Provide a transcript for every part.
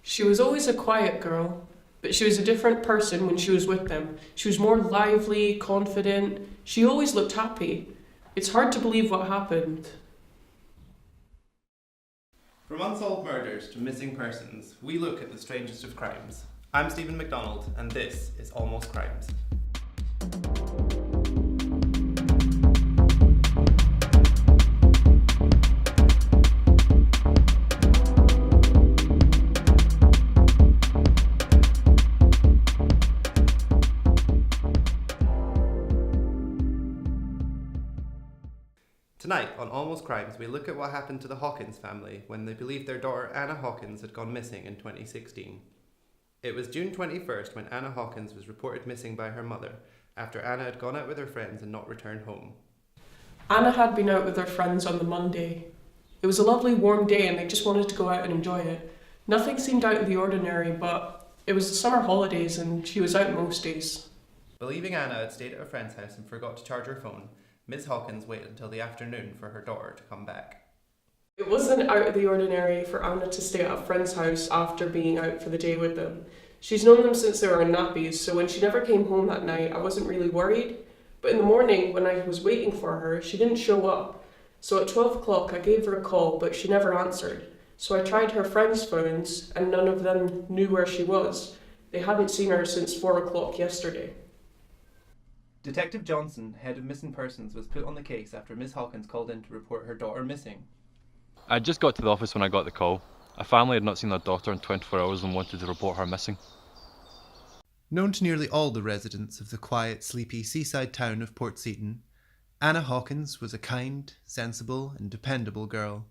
She was always a quiet girl, but she was a different person when she was with them. She was more lively, confident. She always looked happy. It's hard to believe what happened. From unsolved murders to missing persons, we look at the strangest of crimes. I'm Stephen MacDonald, and this is Almost Crimes. Tonight on Almost Crimes, we look at what happened to the Hawkins family when they believed their daughter Anna Hawkins had gone missing in 2016. It was June 21st when Anna Hawkins was reported missing by her mother after Anna had gone out with her friends and not returned home. Anna had been out with her friends on the Monday. It was a lovely warm day and they just wanted to go out and enjoy it. Nothing seemed out of the ordinary, but it was the summer holidays and she was out most days. Believing Anna had stayed at a friend's house and forgot to charge her phone, Ms. Hawkins waited until the afternoon for her daughter to come back. It wasn't out of the ordinary for Anna to stay at a friend's house after being out for the day with them. She's known them since they were in nappies, so when she never came home that night, I wasn't really worried. But in the morning, when I was waiting for her, she didn't show up. So at 12 o'clock, I gave her a call, but she never answered. So I tried her friends' phones, and none of them knew where she was. They hadn't seen her since 4 o'clock yesterday. Detective Johnson, head of missing persons, was put on the case after Ms. Hawkins called in to report her daughter missing. I just got to the office when I got the call. A family had not seen their daughter in 24 hours and wanted to report her missing. Known to nearly all the residents of the quiet, sleepy seaside town of Port Seton, Anna Hawkins was a kind, sensible and dependable girl.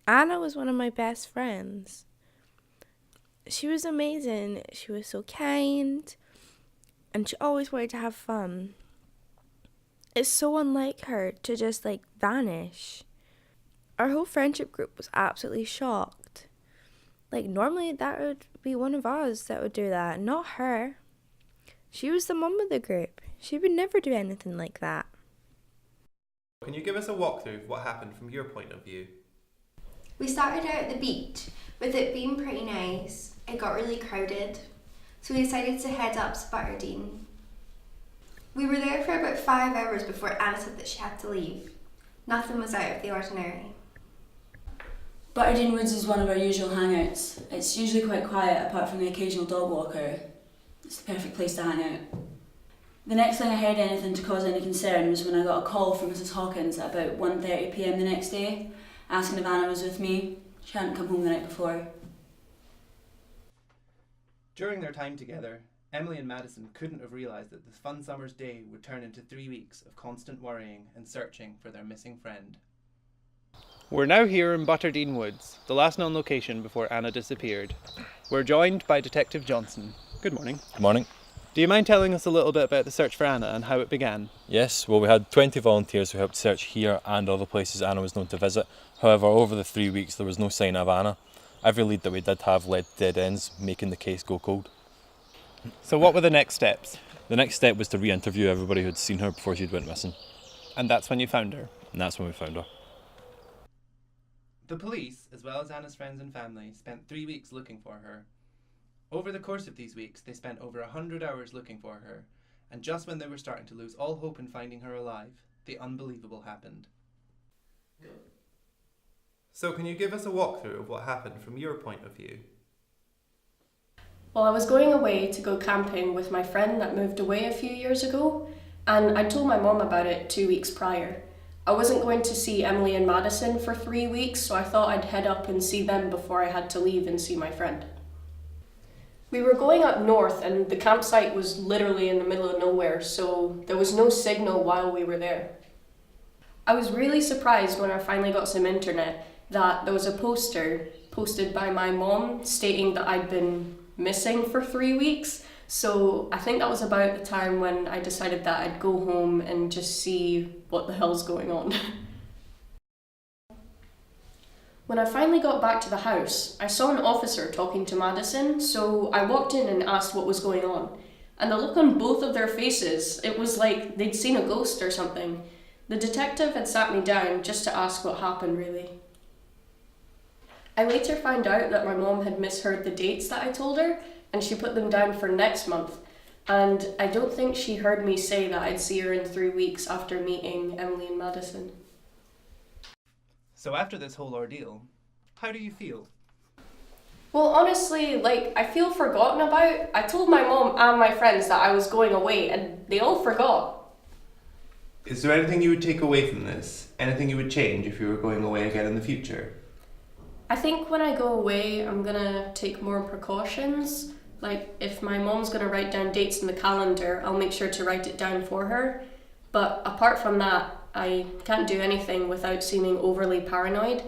Anna was one of my best friends. She was amazing. She was so kind. And she always wanted to have fun. It's so unlike her to just vanish. Our whole friendship group was absolutely shocked. Normally that would be one of us that would do that, not her. She was the mum of the group. She would never do anything like that. Can you give us a walkthrough of what happened from your point of view? We started out at the beach. With it being pretty nice, it got really crowded. So we decided to head up to Butterdine. We were there for about 5 hours before Anna said that she had to leave. Nothing was out of the ordinary. Butterdine Woods is one of our usual hangouts. It's usually quite quiet apart from the occasional dog walker. It's the perfect place to hang out. The next time I heard anything to cause any concern was when I got a call from Mrs. Hawkins at about 1:30 p.m. the next day, asking if Anna was with me. She hadn't come home the night before. During their time together, Emily and Madison couldn't have realised that this fun summer's day would turn into 3 weeks of constant worrying and searching for their missing friend. We're now here in Butterdine Woods, the last known location before Anna disappeared. We're joined by Detective Johnson. Good morning. Good morning. Do you mind telling us a little bit about the search for Anna and how it began? Yes, well, we had 20 volunteers who helped search here and other places Anna was known to visit. However, over the 3 weeks there was no sign of Anna. Every lead that we did have led to dead ends, making the case go cold. So what were the next steps? The next step was to re-interview everybody who'd seen her before she'd went missing. And that's when you found her? And that's when we found her. The police, as well as Anna's friends and family, spent 3 weeks looking for her. Over the course of these weeks, they spent over 100 hours looking for her, and just when they were starting to lose all hope in finding her alive, the unbelievable happened. So can you give us a walkthrough of what happened from your point of view? Well, I was going away to go camping with my friend that moved away a few years ago, and I told my mom about it 2 weeks prior. I wasn't going to see Emily and Madison for 3 weeks, so I thought I'd head up and see them before I had to leave and see my friend. We were going up north and the campsite was literally in the middle of nowhere, so there was no signal while we were there. I was really surprised when I finally got some internet that there was a poster posted by my mom stating that I'd been missing for 3 weeks. So I think that was about the time when I decided that I'd go home and just see what the hell's going on. When I finally got back to the house, I saw an officer talking to Madison, so I walked in and asked what was going on. And the look on both of their faces, it was like they'd seen a ghost or something. The detective had sat me down just to ask what happened, really. I later found out that my mom had misheard the dates that I told her, and she put them down for next month. And I don't think she heard me say that I'd see her in 3 weeks after meeting Emily and Madison. So after this whole ordeal, how do you feel? Well, honestly, I feel forgotten about. I told my mom and my friends that I was going away, and they all forgot. Is there anything you would take away from this? Anything you would change if you were going away again in the future? I think when I go away, I'm gonna take more precautions. If my mom's gonna write down dates in the calendar, I'll make sure to write it down for her. But apart from that, I can't do anything without seeming overly paranoid.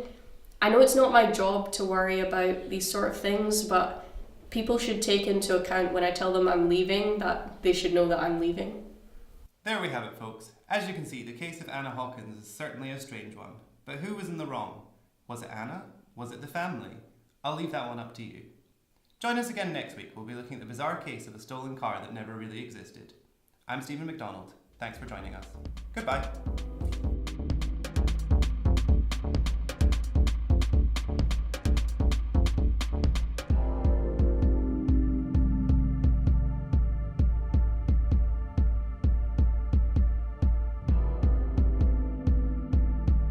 I know it's not my job to worry about these sort of things, but people should take into account when I tell them I'm leaving that they should know that I'm leaving. There we have it, folks. As you can see, the case of Anna Hawkins is certainly a strange one. But who was in the wrong? Was it Anna? Was it the family? I'll leave that one up to you. Join us again next week. We'll be looking at the bizarre case of a stolen car that never really existed. I'm Stephen McDonald. Thanks for joining us. Goodbye.